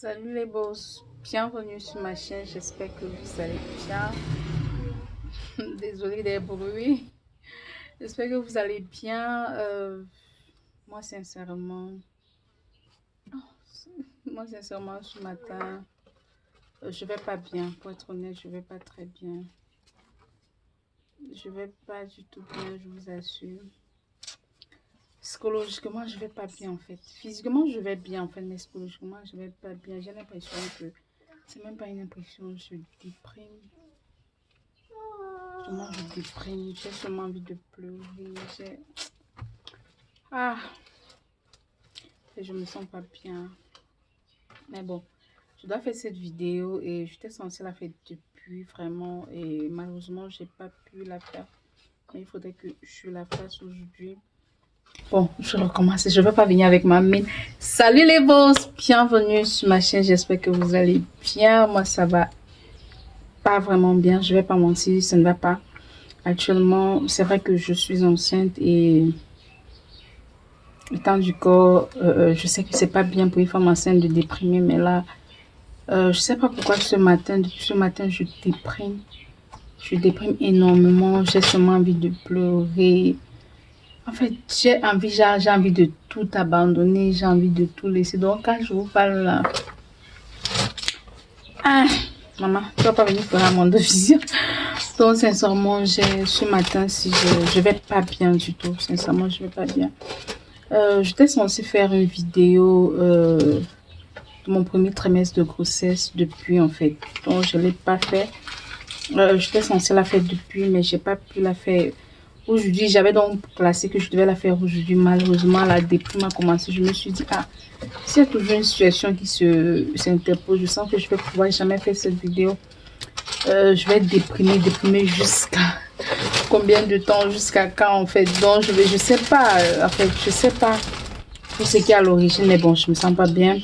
Salut les boss, bienvenue sur ma chaîne, j'espère que vous allez bien. Désolée des bruits, j'espère que vous allez bien. Moi sincèrement, ce matin, je vais pas bien, pour être honnête, je vais pas très bien. Je vais pas du tout bien, je vous assure. Psychologiquement, je vais pas bien en fait. Physiquement, je vais bien en fait, mais psychologiquement, je vais pas bien. J'ai l'impression que c'est même pas une impression, je déprime. Vraiment, je déprime. J'ai seulement envie de pleurer. Ah, et je me sens pas bien. Mais bon, je dois faire cette vidéo et j'étais censée la faire depuis vraiment. Et malheureusement, j'ai pas pu la faire. Mais il faudrait que je la fasse aujourd'hui. Bon, je recommence. Je ne vais pas venir avec ma mine. Salut les boss, bienvenue sur ma chaîne. J'espère que vous allez bien. Moi, ça va pas vraiment bien. Je vais pas mentir, ça ne va pas. Actuellement, c'est vrai que je suis enceinte et étant du corps, je sais que c'est pas bien pour une femme enceinte de déprimer, mais là, je sais pas pourquoi depuis ce matin, je déprime. Je déprime énormément. J'ai seulement envie de pleurer. En fait, j'ai envie de tout abandonner, j'ai envie de tout laisser. Donc, quand je vous parle là, ah, maman, tu vas pas venir faire mon vision. Donc, sincèrement, ce matin, si je vais pas bien du tout. Sincèrement, je vais pas bien. J'étais censée faire une vidéo de mon premier trimestre de grossesse depuis, en fait. Donc, je l'ai pas fait. J'étais censée la faire depuis, mais j'ai pas pu la faire. Aujourd'hui, j'avais donc placé que je devais la faire aujourd'hui. Malheureusement, la déprime a commencé. Je me suis dit, ah, s'il y a toujours une situation qui s'interpose, je sens que je vais pouvoir jamais faire cette vidéo. Je vais être déprimée jusqu'à combien de temps, jusqu'à quand en fait. Donc, je sais pas, en fait, je sais pas tout ce qui est à l'origine, mais bon, je me sens pas bien.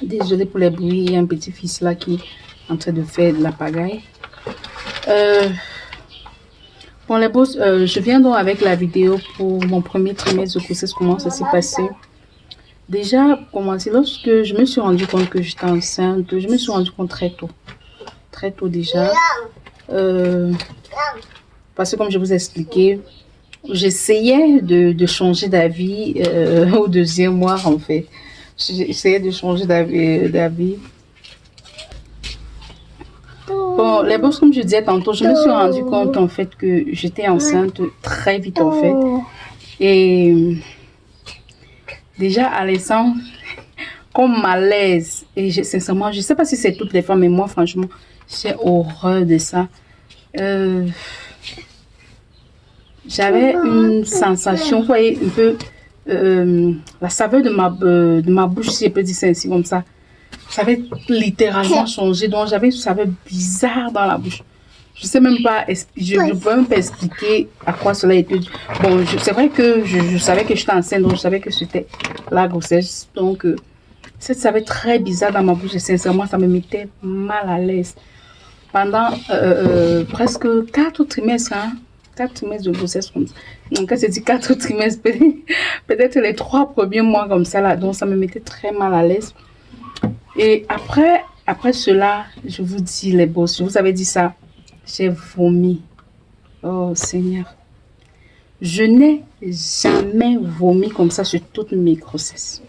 Désolée pour les bruits, il y a un petit fils là qui est en train de faire de la pagaille. Bon les boss, je viens donc avec la vidéo pour mon premier trimestre de grossesse, comment ça s'est passé. Déjà, pour commencer, lorsque je me suis rendu compte que j'étais enceinte, je me suis rendu compte très tôt déjà. Parce que comme je vous ai expliqué, j'essayais de changer d'avis au deuxième mois en fait. J'essayais de changer d'avis. Bon, les boss, comme je disais tantôt, je me suis rendu compte en fait que j'étais enceinte très vite en fait. Et déjà à l'essence, comme malaise. Et sincèrement, je sais pas si c'est toutes les femmes, mais moi franchement, j'ai horreur de ça. J'avais une sensation, vous voyez, un peu la saveur de ma bouche, si je peux dire ça ainsi comme ça. Ça avait littéralement changé, donc j'avais une saveur bizarre dans la bouche. Je sais même pas, je ne peux même pas expliquer à quoi cela était dû. Bon, c'est vrai que je savais que j'étais enceinte, donc je savais que c'était la grossesse. Donc, ça savait très bizarre dans ma bouche et sincèrement, ça me mettait mal à l'aise. Pendant presque 4 trimestres, hein, 4 trimestres de grossesse comme ça. Donc, quand c'est dit 4 trimestres, peut-être les 3 premiers mois comme ça, là, donc ça me mettait très mal à l'aise. Et après cela, je vous dis les boss, je vous avais dit ça, j'ai vomi. Oh Seigneur. Je n'ai jamais vomi comme ça sur toutes mes grossesses.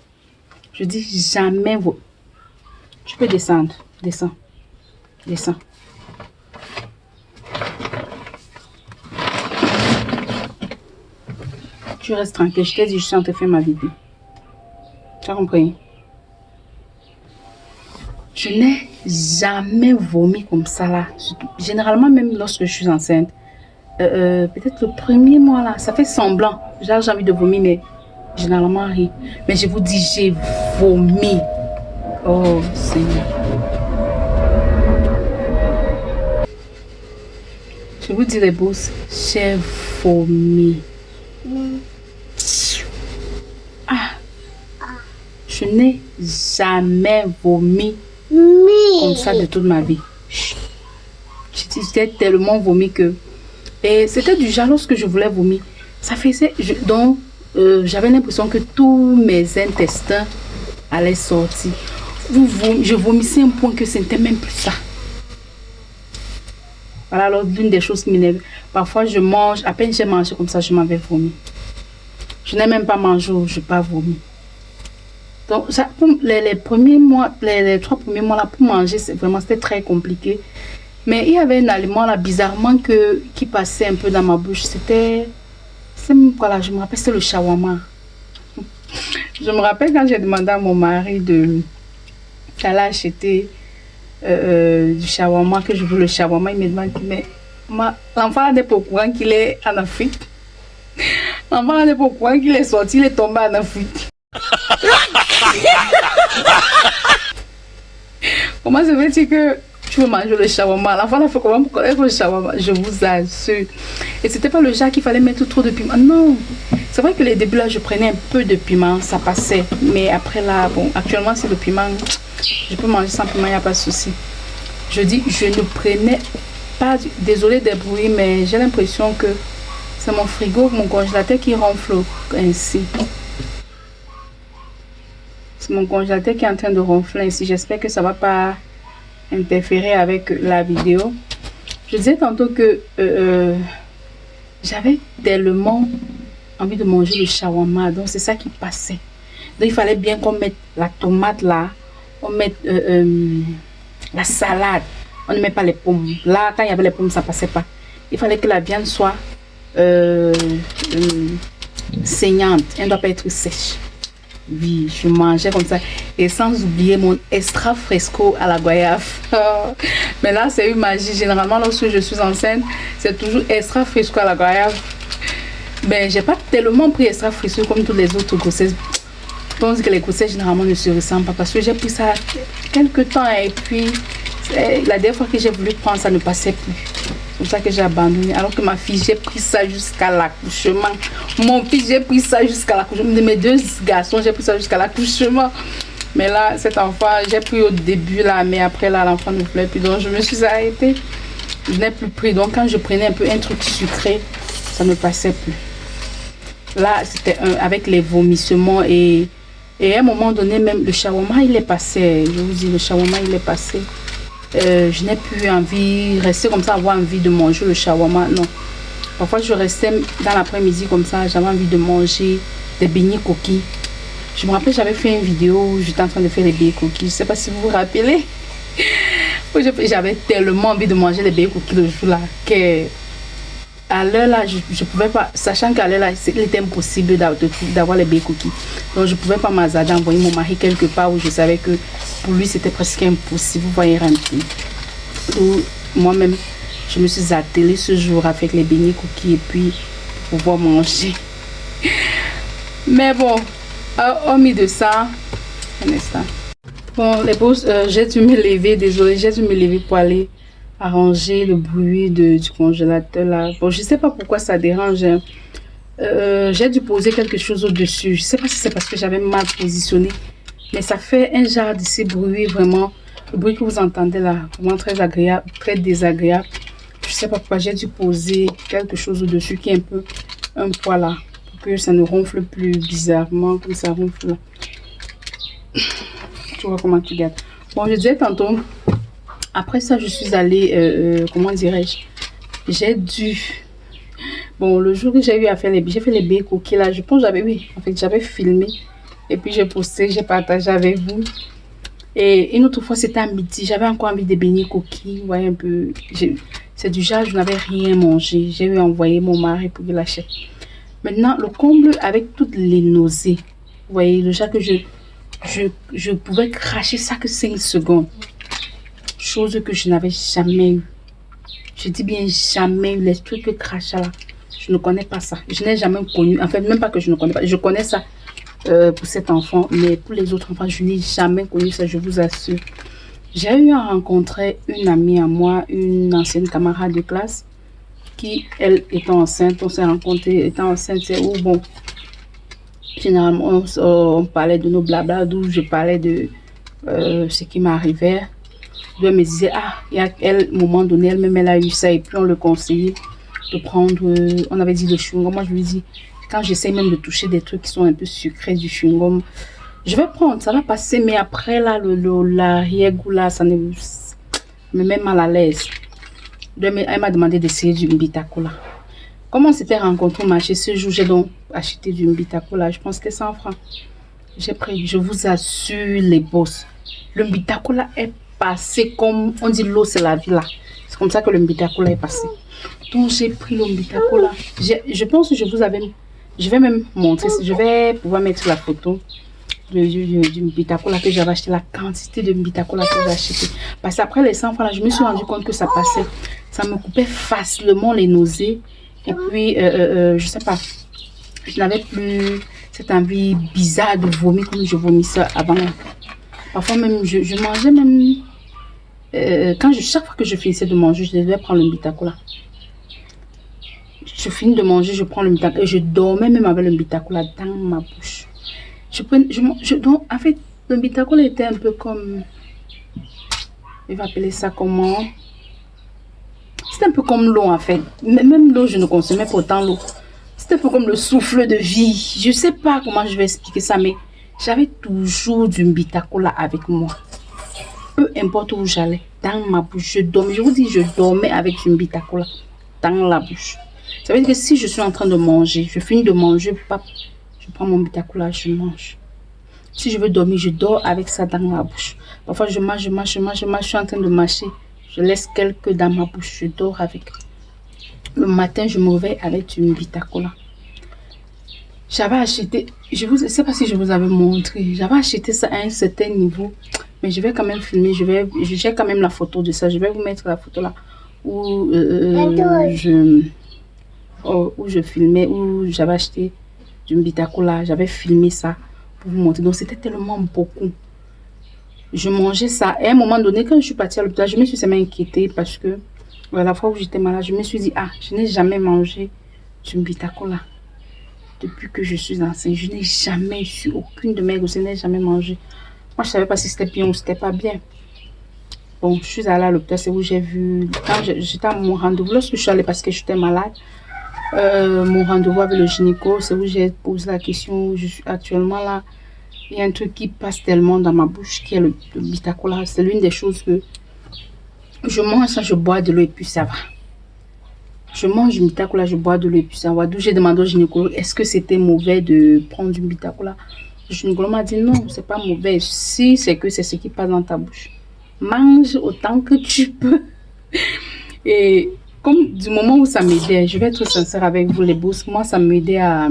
Je dis jamais vomi. Tu peux descendre. Descends. Descends. Tu restes tranquille. Je t'ai dit, je suis en train de faire ma vidéo. Tu as compris? Je n'ai jamais vomi comme ça là. Généralement, même lorsque je suis enceinte, peut-être le premier mois là, ça fait semblant. J'ai envie de vomir, mais généralement rien. Mais je vous dis, j'ai vomi. Oh Seigneur. Je vous dis les boss, j'ai vomi. Ah, je n'ai jamais vomi comme ça de toute ma vie. J'ai tellement vomi que... Et c'était du genre lorsque je voulais vomir. Ça faisait... Donc, j'avais l'impression que tous mes intestins allaient sortir. je vomissais un point que ce n'était même plus ça. Voilà alors l'une des choses qui m'énerve. Parfois je mange, à peine j'ai mangé comme ça, je m'avais vomi. Je n'ai même pas mangé ou je n'ai pas vomi. Donc ça, les premiers mois, les 3 premiers mois là, pour manger, c'était très compliqué. Mais il y avait un aliment là, bizarrement, qui passait un peu dans ma bouche. C'est quoi là, je me rappelle, c'est le shawarma. Je me rappelle quand j'ai demandé à mon mari d'aller acheter du shawarma, que je veux le shawarma, il me demande, mais l'enfant n'est pas au courant qu'il est en Afrique. L'enfant n'est pas au courant qu'il est sorti, il est tombé en Afrique. Comment se fait-il que tu veux manger le shawarma? L'enfant a fait comment pour connaître le shawarma? Je vous assure. Et c'était pas le genre qu'il fallait mettre trop de piment. Non. C'est vrai que les débuts là, je prenais un peu de piment, ça passait. Mais après là, bon, actuellement c'est le piment. Je peux manger sans piment, il n'y a pas de souci. Je dis, je ne prenais pas. Désolée des bruits, mais j'ai l'impression que c'est mon frigo, mon congélateur qui ronfle ainsi. C'est mon congélateur qui est en train de ronfler ainsi. J'espère que ça ne va pas interférer avec la vidéo. Je disais tantôt que j'avais tellement envie de manger le shawarma. Donc c'est ça qui passait. Donc il fallait bien qu'on mette la tomate là. On met la salade. On ne met pas les pommes. Là, quand il y avait les pommes, ça passait pas. Il fallait que la viande soit saignante. Elle ne doit pas être sèche. Oui, je mangeais comme ça. Et sans oublier mon extra fresco à la goyave. Mais là, c'est une magie. Généralement, lorsque je suis enceinte, c'est toujours extra fresco à la goyave. Ben, j'ai pas tellement pris extra fresco comme toutes les autres grossesses. Je pense que les grossesses généralement ne se ressemblent pas parce que j'ai pris ça quelques temps et puis la dernière fois que j'ai voulu prendre, ça ne passait plus. C'est pour ça que j'ai abandonné. Alors que ma fille, j'ai pris ça jusqu'à l'accouchement. Mon fils, j'ai pris ça jusqu'à l'accouchement. Mes 2 garçons, j'ai pris ça jusqu'à l'accouchement. Mais là, cet enfant, j'ai pris au début là, mais après là, l'enfant ne voulait plus. Donc je me suis arrêtée. Je n'ai plus pris. Donc quand je prenais un peu un truc sucré, ça ne passait plus. Là, c'était avec les vomissements et à un moment donné, même le shawarma, il est passé. Je vous dis, le shawarma, il est passé. Je n'ai plus envie, rester comme ça, avoir envie de manger le shawarma. Non. Parfois, je restais dans l'après-midi comme ça, j'avais envie de manger des beignets coquilles. Je me rappelle, j'avais fait une vidéo où j'étais en train de faire les beignets coquilles. Je ne sais pas si vous vous rappelez. J'avais tellement envie de manger les beignets coquilles le jour-là que à l'heure là, je pouvais pas, sachant qu'à l'heure là, il était impossible d'avoir les beignets coquilles. Donc je pouvais pas m'hasarder à envoyer mon mari quelque part où je savais que pour lui c'était presque impossible. Vous voyez un peu. Donc moi-même, je me suis attelée ce jour avec les beignets cookies et puis pour pouvoir manger. Mais bon, hormis de ça, un instant. Bon, les pauses, j'ai dû me lever, désolé, j'ai dû me lever pour aller arranger le bruit du congélateur là. Bon, je sais pas pourquoi ça dérange. Hein. J'ai dû poser quelque chose au-dessus. Je sais pas si c'est parce que j'avais mal positionné, mais ça fait un genre de ces bruits vraiment. Le bruit que vous entendez là, vraiment très agréable, très désagréable. Je sais pas pourquoi j'ai dû poser quelque chose au-dessus qui est un peu un poids là, pour que ça ne ronfle plus bizarrement comme ça ronfle là. Tu vois comment tu gardes. Bon, je disais tantôt. Après ça, je suis allée, comment dirais-je, j'ai dû, bon, le jour que j'ai eu à faire j'ai fait les beignets coquilles là, je pense j'avais filmé et puis j'ai posté, j'ai partagé avec vous. Et une autre fois, c'était à midi, j'avais encore envie de beignets coquilles, vous voyez un peu, c'est du genre, je n'avais rien mangé, j'ai eu envoyé mon mari pour qu'il l'achète. Maintenant, le comble avec toutes les nausées, vous voyez, le genre que je pouvais cracher ça que 5 secondes. Chose que je n'avais jamais eu. Je dis bien jamais eu les trucs que crachat là. Je ne connais pas ça. Je n'ai jamais connu. En fait, même pas que je ne connais pas. Je connais ça pour cet enfant. Mais pour les autres enfants, je n'ai jamais connu ça, je vous assure. J'ai eu à rencontrer une amie à moi, une ancienne camarade de classe, qui, elle, était enceinte. On s'est rencontrés étant enceinte. C'est où, bon, généralement, on parlait de nos blabla, d'où je parlais de ce qui m'arrivait. Elle me disait, il y a un moment donné, elle-même, elle a eu ça et puis on le conseillait de prendre, on avait dit le chewing-gum. Moi, je lui dis, quand j'essaie même de toucher des trucs qui sont un peu sucrés du chewing-gum, Je vais prendre, ça va passer, mais après, là, l'arrière-goût, là, ça me met mal à l'aise. Elle m'a demandé d'essayer du Mbitacola. Comme on s'était rencontrés au marché ce jour, j'ai donc acheté du Mbitacola. Je pense que c'était 100 francs. J'ai pris, je vous assure, les boss. Le Mbitacola est passé comme, on dit l'eau, c'est la vie là. C'est comme ça que le Mbitacola est passé. Donc, j'ai pris le Mbitacola. Je pense que je vais même montrer, je vais pouvoir mettre la photo du Mbitacola que j'avais acheté, la quantité de Mbitacola que j'ai acheté. Parce qu'après les 100 francs, là, je me suis rendu compte que ça passait. Ça me coupait facilement les nausées. Et puis, je sais pas, je n'avais plus cette envie bizarre de vomir comme je vomissais avant. Parfois même, je mangeais même... chaque fois que je finissais de manger, je devais prendre le Mbitacola. Je finis de manger, je prends le Mbitacola et je dormais même avec le Mbitacola dans ma bouche. Donc, en fait, le Mbitacola était un peu comme... Il va appeler ça comment? C'était un peu comme l'eau en fait. Même l'eau, je ne consommais pas autant l'eau. C'était un peu comme le souffle de vie. Je ne sais pas comment je vais expliquer ça, mais j'avais toujours du Mbitacola avec moi. Peu importe où j'allais, dans ma bouche, je dormais. Je vous dis, je dormais avec du Mbitacola dans la bouche. Ça veut dire que si je suis en train de manger, je finis de manger, pap, je prends mon Mbitacola, je mange. Si je veux dormir, je dors avec ça dans ma bouche. Parfois, je mange, je suis en train de mâcher. Je laisse quelques dans ma bouche, je dors avec. Le matin, je me réveille avec du Mbitacola. J'avais acheté, je ne sais pas si je vous avais montré, j'avais acheté ça à un certain niveau, mais je vais quand même filmer, j'ai quand même la photo de ça, je vais vous mettre la photo là où, où je filmais, où j'avais acheté du Mbitacola, j'avais filmé ça pour vous montrer. Donc c'était tellement beaucoup. Je mangeais ça. Et à un moment donné, quand je suis partie à l'hôpital, je me suis seulement inquiétée parce que la fois où j'étais malade, je me suis dit, ah, je n'ai jamais mangé du Mbitacola. Depuis que je suis enceinte, je n'ai jamais su, aucune de mes grossesses n'a jamais mangé. Moi, je ne savais pas si c'était bien ou c'était pas bien. Bon, je suis allée à l'hôpital, c'est où j'ai vu, quand j'étais à mon rendez-vous, lorsque je suis allée parce que j'étais malade, mon rendez-vous avec le gynéco, c'est où j'ai posé la question, je suis actuellement là. Il y a un truc qui passe tellement dans ma bouche qui est le Mbitacola. C'est l'une des choses que je mange ça, je bois de l'eau et puis ça va. Je mange du Mbitacola, je bois de l'eau et puis ça va. D'où j'ai demandé au gynécologue, est-ce que c'était mauvais de prendre du Mbitacola? Le gynécologue m'a dit non, c'est pas mauvais. Si c'est que c'est ce qui passe dans ta bouche, mange autant que tu peux. Et comme du moment où ça m'aidait, je vais être sincère avec vous les boss, moi ça m'aidait à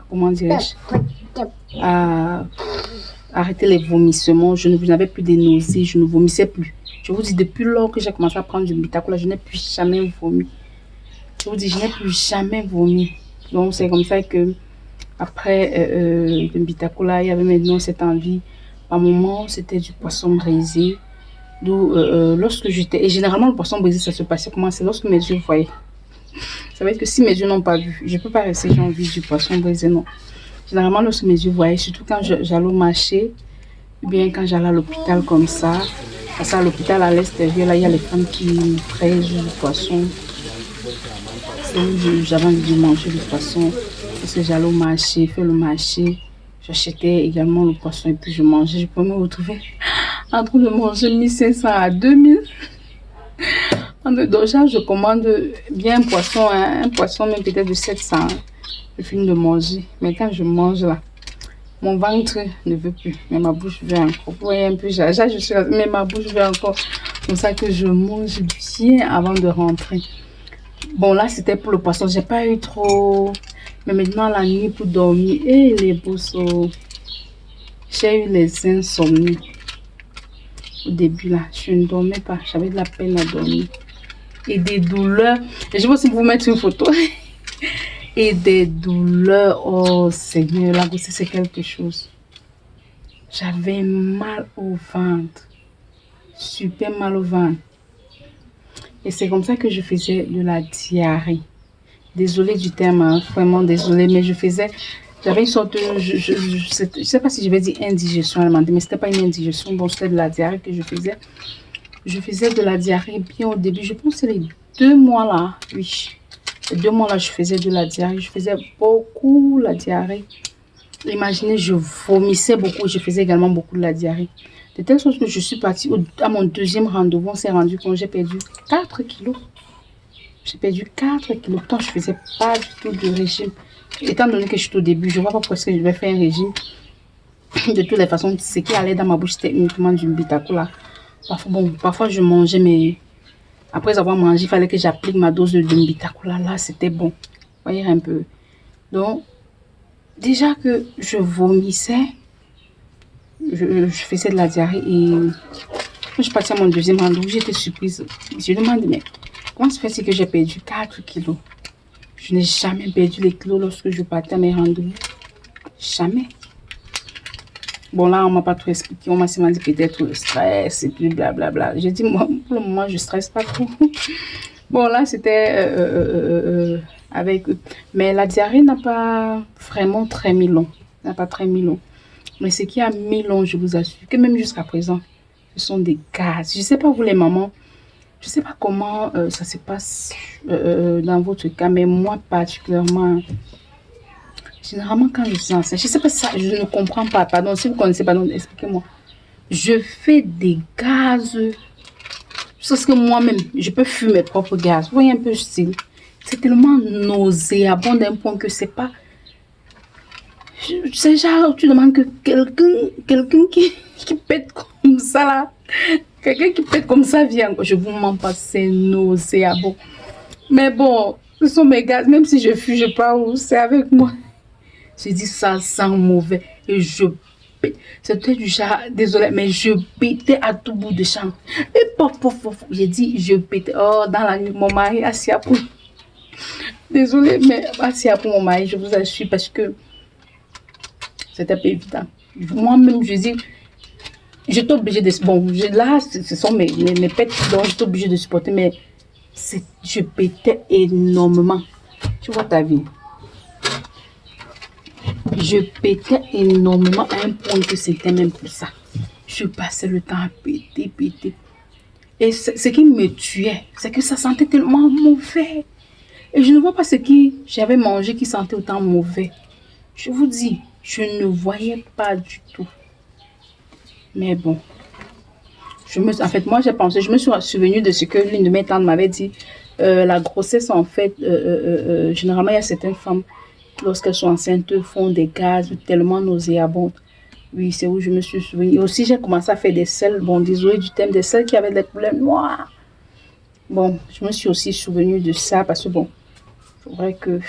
comment dirais-je, à arrêter les vomissements. Je n'avais plus de nausées, je ne vomissais plus. Je vous dis, depuis lors que j'ai commencé à prendre du Mbitacola, je n'ai plus jamais vomi. Je vous dis, je n'ai plus jamais vomi. Donc c'est comme ça que après le Mbitacola, il y avait maintenant cette envie. Par moment, c'était du poisson braisé. D'où lorsque j'étais, et généralement le poisson braisé, ça se passait comment? C'est lorsque mes yeux voyaient. Ça veut dire que si mes yeux n'ont pas vu, je ne peux pas rester, j'ai envie du poisson braisé, non. Généralement, lorsque mes yeux voyaient, surtout quand j'allais au marché, ou bien quand j'allais à l'hôpital comme ça, parce qu'à l'hôpital, à l'extérieur, là, il y a les femmes qui braisent du poisson. C'est où j'avais envie de manger du poisson. Parce que j'allais au marché, faire le marché, j'achetais également le poisson et puis je mangeais. Je peux me retrouver en train de manger 1500 à 2000. Donc, je commande bien un poisson même peut-être de 700. Je finis de manger. Mais quand je mange là, mon ventre ne veut plus. Mais ma bouche veut encore. Vous voyez un peu, je suis là, mais ma bouche veut encore. C'est pour ça que je mange bien avant de rentrer. Bon, là, c'était pour le poisson. J'ai pas eu trop. Mais maintenant, la nuit pour dormir. Et les bossos. J'ai eu les insomnies. Au début, là, je ne dormais pas. J'avais de la peine à dormir. Et des douleurs. Et je vais aussi vous mettre une photo. Et des douleurs. Oh Seigneur, la grossesse c'est quelque chose. J'avais mal au ventre. Super mal au ventre. Et c'est comme ça que je faisais de la diarrhée. Désolée du terme, hein, vraiment désolée, mais j'avais une sorte de, je sais pas si je vais dire indigestion alimentaire, mais c'était pas une indigestion, bon, c'était de la diarrhée que je faisais. Je faisais de la diarrhée bien au début, je pense que c'est les 2 mois là, oui. Les 2 mois là, je faisais de la diarrhée, je faisais beaucoup la diarrhée. Imaginez, je vomissais beaucoup, je faisais également beaucoup de la diarrhée. De telle sorte que je suis partie à mon deuxième rendez-vous, on s'est rendu compte, j'ai perdu 4 kilos. J'ai perdu 4 kilos. Pourtant, je ne faisais pas du tout de régime. Étant donné que je suis au début, je ne vois pas pourquoi je vais faire un régime. De toutes les façons, ce qui allait dans ma bouche, c'était uniquement du Bitakula. Parfois, je mangeais, mais après avoir mangé, il fallait que j'applique ma dose de Bitakula. Là, c'était bon. Vous voyez un peu. Donc, déjà que je vomissais, je faisais de la diarrhée et quand je suis partie à mon deuxième rendez-vous, j'étais surprise. Je me demande, mais comment se fait-il que j'ai perdu 4 kilos? Je n'ai jamais perdu les kilos lorsque je partais à mes rendez-vous. Jamais. Bon, là, on m'a pas trop expliqué. On m'a seulement dit peut-être le stress et puis blablabla. J'ai dit, moi, pour le moment, je stresse pas trop. Bon, là, c'était avec eux. Mais la diarrhée n'a pas vraiment très mis long. N'a pas très mis long. Mais ce qui a mis long, je vous assure, que même jusqu'à présent, ce sont des gaz. Je sais pas vous les mamans, je sais pas comment ça se passe dans votre cas, mais moi particulièrement, généralement quand je suis enceinte, je sais pas ça, je ne comprends pas. Pardon, si vous connaissez, pardon, expliquez-moi. Je fais des gaz. Parce que moi-même, je peux fumer mes propres gaz. Vous voyez un peu le style. C'est tellement nauséabond d'un point que c'est pas. C'est genre, tu demandes que quelqu'un qui pète comme ça là. Quelqu'un qui pète comme ça vient. Je vous mens pas, c'est nauséabond. Mais bon, ce sont mes gaz. Même si je fuis, je pars où c'est avec moi. J'ai dit ça sent mauvais. Et je pète. C'était du genre, désolé, mais je pétais à tout bout de champ. Et j'ai dit, je pétais. Oh, dans la nuit, mon mari assis à pour. Désolé, mais assis à pour mon mari, je vous assure, parce que c'était pas évident. Moi-même, je dis, j'étais obligée de... Bon, là, ce sont mes pets, donc j'étais obligée de supporter, mais je pétais énormément. Tu vois ta vie. Je pétais énormément à un point que c'était même plus ça. Je passais le temps à péter. Et ce qui me tuait, c'est que ça sentait tellement mauvais. Et je ne vois pas ce que j'avais mangé qui sentait autant mauvais. Je vous dis, je ne voyais pas du tout. Mais bon. En fait, moi, j'ai pensé, je me suis souvenue de ce que l'une de mes tantes m'avait dit. La grossesse, en fait, généralement, il y a certaines femmes, lorsqu'elles sont enceintes, font des gaz tellement nauséabonds. Oui, c'est où je me suis souvenue. Et aussi, j'ai commencé à faire des selles. Bon, désolé du thème, des selles qui avaient des couleurs noires. Bon, je me suis aussi souvenue de ça parce que, bon, c'est vrai que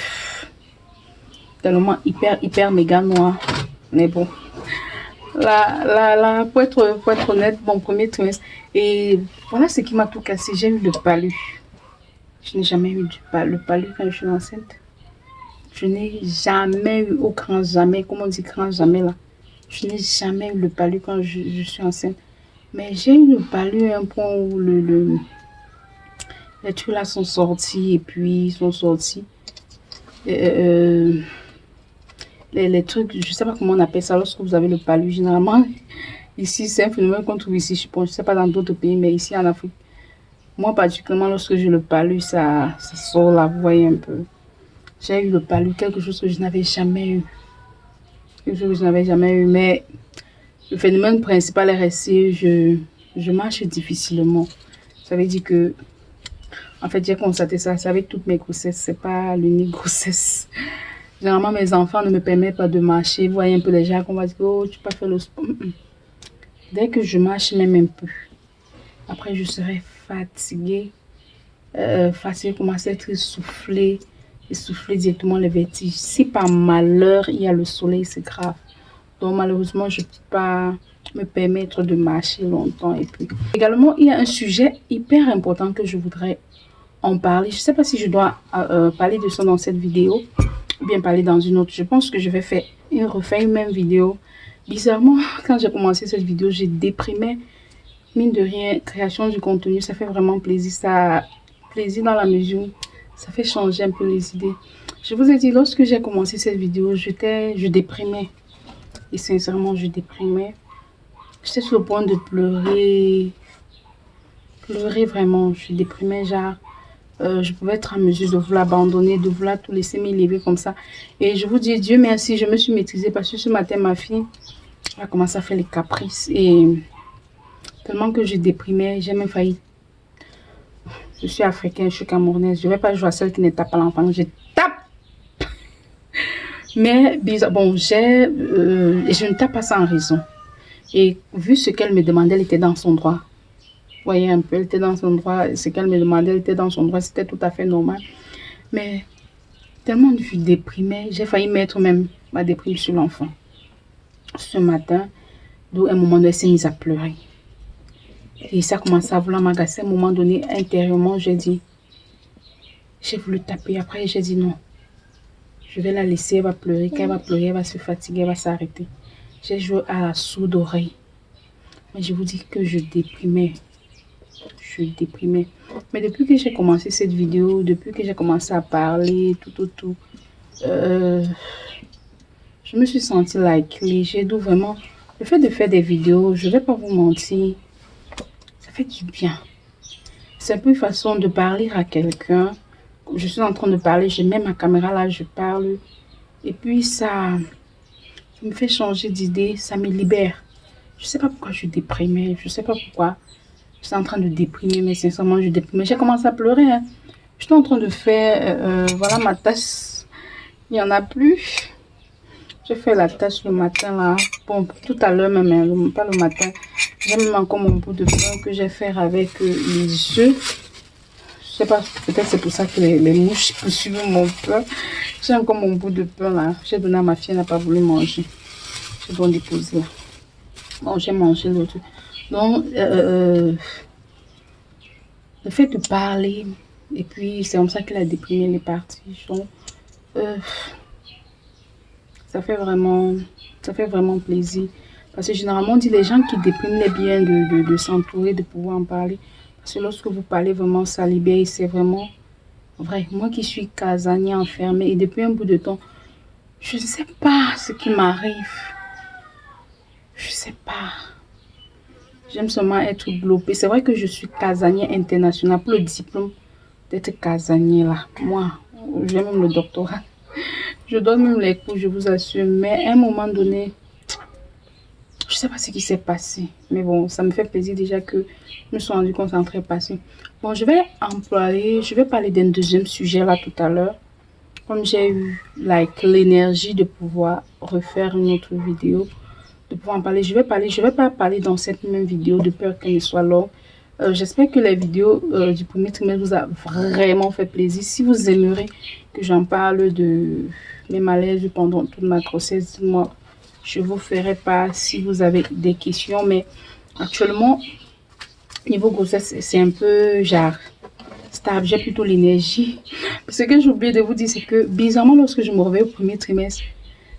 tellement hyper méga noir. Mais bon. Pour être honnête, mon premier trimestre. Et voilà ce qui m'a tout cassé. J'ai eu le palu. Je n'ai jamais eu le palu quand je suis enceinte. Je n'ai jamais eu, au grand jamais, comment on dit grand jamais là. Je n'ai jamais eu le palu quand je suis enceinte. Mais j'ai eu le palu à un point où les trucs là sont sortis et puis ils sont sortis. Les trucs, je ne sais pas comment on appelle ça lorsque vous avez le palu. Généralement, ici, c'est un phénomène qu'on trouve ici. Je ne sais pas dans d'autres pays, mais ici en Afrique. Moi, particulièrement, lorsque j'ai le palu, ça sort là, vous voyez un peu. J'ai eu le palu, quelque chose que je n'avais jamais eu. Quelque chose que je n'avais jamais eu. Mais le phénomène principal est resté, je marche difficilement. Ça veut dire que, en fait, j'ai constaté ça. C'est avec toutes mes grossesses. C'est pas l'unique grossesse. Généralement, mes enfants ne me permettent pas de marcher. Vous voyez un peu les gens qu'on va dire, oh, tu peux pas faire le sport. Dès que je marche même un peu, après je serai fatiguée. Fatiguée, commencer à être essoufflée directement les vertiges. Si par malheur il y a le soleil, c'est grave. Donc malheureusement, je ne peux pas me permettre de marcher longtemps. Et puis également, il y a un sujet hyper important que je voudrais en parler. Je ne sais pas si je dois parler de ça dans cette vidéo ou bien parler dans une autre. Je pense que je vais refaire une même vidéo. Bizarrement, quand j'ai commencé cette vidéo, j'ai déprimé. Mine de rien, création du contenu, ça fait vraiment plaisir. Ça plaisir dans la mesure, ça fait changer un peu les idées. Je vous ai dit, lorsque j'ai commencé cette vidéo, je déprimais. Et sincèrement, je déprimais. J'étais sur le point de pleurer. Pleurer vraiment. Je déprimais, genre, je pouvais être en mesure de vous l'abandonner, de vous la tout laisser m'élever comme ça. Et je vous dis, Dieu merci, je me suis maîtrisée parce que ce matin, ma fille a commencé à faire les caprices. Et tellement que je déprimais, j'ai même failli. Je suis africaine, je suis camerounaise. Je ne vais pas jouer à celle qui ne tape pas l'enfant. Je tape. Mais bizarre, bon, je ne tape pas sans raison. Et vu ce qu'elle me demandait, elle était dans son droit. Vous voyez un peu, elle était dans son droit. Ce qu'elle me demandait, elle était dans son droit. C'était tout à fait normal. Mais tellement je déprimais, j'ai failli mettre même ma déprime sur l'enfant. Ce matin, d'où un moment donné, elle s'est mise à pleurer. Et ça a commencé à vouloir m'agacer. À un moment donné, intérieurement, j'ai voulu taper. Après, j'ai dit non. Je vais la laisser, elle va pleurer. Quand elle va pleurer, elle va se fatiguer, elle va s'arrêter. J'ai joué à la sourde oreille. Mais je vous dis que je déprimais. Je déprimais. Mais depuis que j'ai commencé cette vidéo, depuis que j'ai commencé à parler, tout, je me suis sentie léger. Donc vraiment, le fait de faire des vidéos, je ne vais pas vous mentir, ça fait du bien. C'est un peu une façon de parler à quelqu'un. Je suis en train de parler, je mets ma caméra là, je parle. Et puis ça me fait changer d'idée, ça me libère. Je ne sais pas pourquoi je déprimais, je ne sais pas pourquoi. Je suis en train de déprimer, mais sincèrement, je déprimais. J'ai commencé à pleurer. Hein. Je suis en train de faire, voilà ma tasse. Il n'y en a plus. J'ai fait la tâche le matin là. Bon, tout à l'heure même, hein, pas le matin. J'ai même encore mon bout de pain que j'ai fait avec les œufs. Je sais pas, peut-être c'est pour ça que les mouches poursuivent mon pain. J'ai encore mon bout de pain là. J'ai donné à ma fille, elle n'a pas voulu manger. Je dois déposer là. Bon, j'ai mangé l'autre. Donc, le fait de parler, et puis c'est comme ça que la déprimée est partie. Donc, ça fait vraiment plaisir. Parce que généralement, on dit les gens qui dépriment les bien de s'entourer, de pouvoir en parler. Parce que lorsque vous parlez vraiment, ça libère et c'est vraiment vrai. Moi qui suis casanier, enfermée, et depuis un bout de temps, je ne sais pas ce qui m'arrive. Je ne sais pas. J'aime seulement être globée. C'est vrai que je suis casanier international pour le diplôme d'être casanier là. Moi, j'ai même le doctorat. Je donne même les cours, je vous assure. Mais à un moment donné, je ne sais pas ce qui s'est passé. Mais bon, ça me fait plaisir déjà que je me suis rendu compte que c'est très passé. Bon, je vais parler d'un deuxième sujet là tout à l'heure. Comme j'ai eu l'énergie de pouvoir refaire une autre vidéo, de pouvoir en parler, je vais pas parler dans cette même vidéo de peur qu'elle ne soit longue. J'espère que les vidéos du premier trimestre vous a vraiment fait plaisir. Si vous aimeriez que j'en parle de mes malaises pendant toute ma grossesse, moi, je vous ferai pas si vous avez des questions. Mais actuellement, niveau grossesse, c'est un peu genre stable. J'ai plutôt l'énergie. Ce que j'ai oublié de vous dire, c'est que bizarrement, lorsque je me réveille au premier trimestre,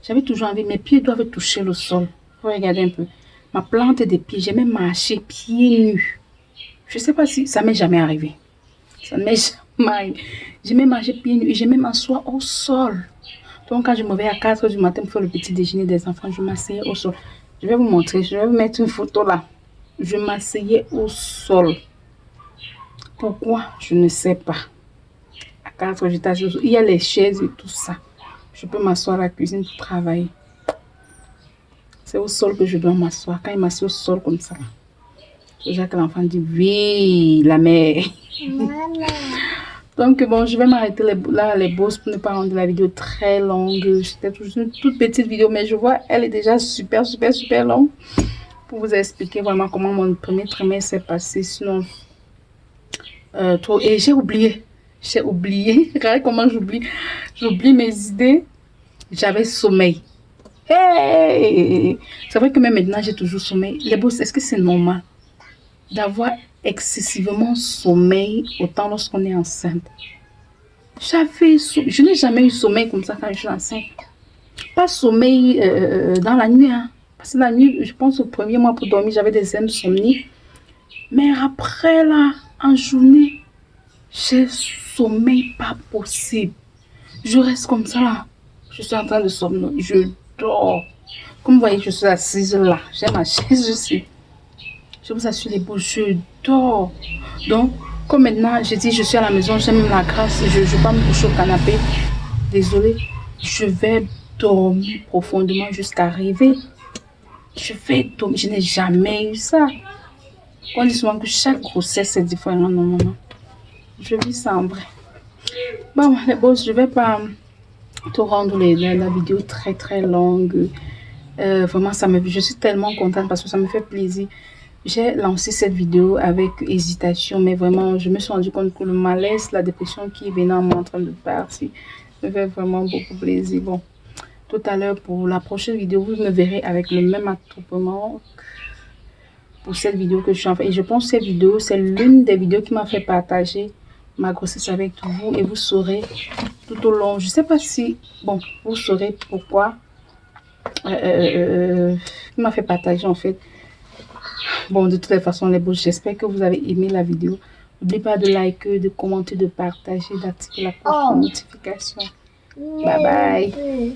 j'avais toujours envie, mes pieds doivent toucher le sol. Regardez un peu. Ma plante des pieds, j'ai même marché pieds nus. Je ne sais pas si ça m'est jamais arrivé. Ça m'est jamais arrivé. J'ai même marché pieds nus et j'ai même m'asseoir au sol. Donc quand je me réveille à 4 h du matin pour faire le petit déjeuner des enfants, je m'asseyais au sol. Je vais vous montrer, je vais vous mettre une photo là. Je m'asseyais au sol. Pourquoi? Je ne sais pas. À 4 h, j'étais assise au sol. Il y a les chaises et tout ça. Je peux m'asseoir à la cuisine pour travailler. C'est au sol que je dois m'asseoir. Quand il m'assied au sol comme ça, c'est déjà que l'enfant dit oui, la mère. Donc bon, je vais m'arrêter là les bosses pour ne pas rendre la vidéo très longue. C'était toujours une toute petite vidéo, mais je vois elle est déjà super longue pour vous expliquer vraiment comment mon premier trimestre s'est passé. Sinon, et j'ai oublié. Regardez comment j'oublie mes idées. J'avais sommeil. Hey! C'est vrai que même maintenant, j'ai toujours sommeil. Les boss, est-ce que c'est normal d'avoir excessivement sommeil autant lorsqu'on est enceinte? Je n'ai jamais eu sommeil comme ça quand je suis enceinte. Pas sommeil dans la nuit. Hein. Parce que la nuit, je pense au premier mois pour dormir, j'avais des insomnies. Mais après, là, en journée, j'ai sommeil pas possible. Je reste comme ça là. Je suis en train de somnoler. Je dors. Comme vous voyez, je suis assise là. J'ai ma chaise ici. Je vous assure les beaux, je dors. Donc, Comme maintenant, je dis, je suis à la maison, j'ai même la grâce, je ne vais pas me coucher au canapé. Désolée, je vais dormir profondément jusqu'à rêver. Je vais dormir, je n'ai jamais eu ça. On dit souvent que chaque grossesse est différente normalement. Je vis ça en vrai. Bon, les boss, je ne vais pas te rendre la vidéo très très longue. Vraiment, je suis tellement contente parce que ça me fait plaisir. J'ai lancé cette vidéo avec hésitation, mais vraiment, je me suis rendu compte que le malaise, la dépression qui venait en moi en train de partir, me fait vraiment beaucoup plaisir. Bon, tout à l'heure, pour la prochaine vidéo, vous me verrez avec le même attroupement pour cette vidéo que je suis en train. Et je pense que cette vidéo, c'est l'une des vidéos qui m'a fait partager ma grossesse avec vous. Et vous saurez tout au long, je ne sais pas si, bon, vous saurez pourquoi qui m'a fait partager en fait. Bon, de toutes les façons, les beaux, j'espère que vous avez aimé la vidéo. N'oubliez pas de liker, de commenter, de partager, d'activer la cloche de notification. Bye bye.